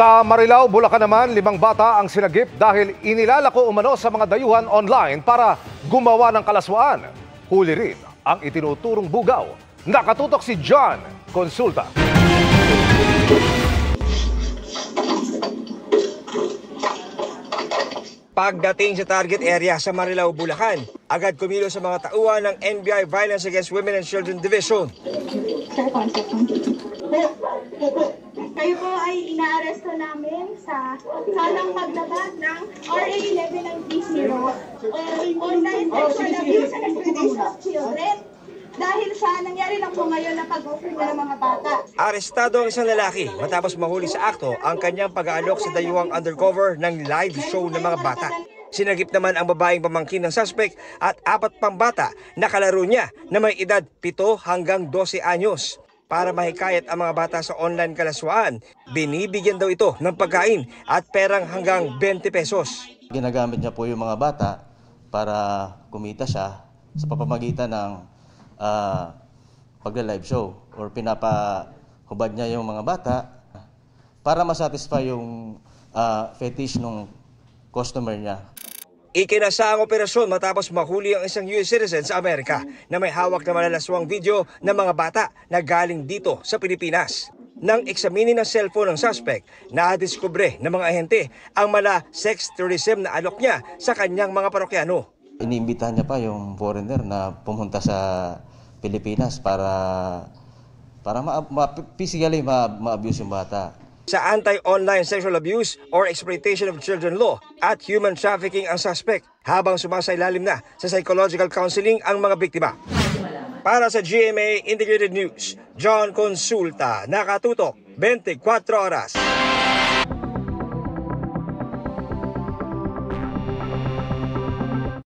Sa Marilao, Bulacan naman, 5 bata ang sinagip dahil inilalako umano sa mga dayuhan online para gumawa ng kalaswaan. Huli rin ang itinuturong bugaw. Nakatutok si John Consulta. Pagdating sa target area sa Marilao, Bulacan, agad kumilos sa mga tauhan ng NBI Violence Against Women and Children Division. Kayo po ay inaaresto namin sa salang paglabag ng RA 1190 online sexual abuse and exploitation of children dahil sa nangyari lang po ngayon na pag-offer ng mga bata. Arestado ang isang lalaki matapos mahuli sa akto ang kanyang pag-aalok sa dayuhang undercover ng live show ng mga bata. Sinagip naman ang babaeng pamangkin ng suspect at 4 pang bata na kalaro niya na may edad 7 hanggang 12 anyos. Para mahikayat ang mga bata sa online kalaswaan, binibigyan daw ito ng pagkain at perang hanggang 20 pesos. Ginagamit niya po yung mga bata para kumita siya sa pamamagitan ng pagla-live show or pinapahubad niya yung mga bata para masatisfy yung fetish ng customer niya. Ikinasa ang operasyon matapos mahuli ang isang US citizen sa Amerika na may hawak na malalaswang video ng mga bata na galing dito sa Pilipinas. Nang eksaminin ang cellphone ng suspect, nadiskubre ng mga ahente ang mala sex tourism na alok niya sa kanyang mga parokyano. Iniimbitahan niya pa yung foreigner na pumunta sa Pilipinas para physically ma-abuse yung bata. Sa Anti-Online Sexual Abuse or Exploitation of Children Law at Human Trafficking ang suspect habang sumasailalim na sa psychological counseling ang mga biktima. Para sa GMA Integrated News, John Consulta, nakatutok 24 oras.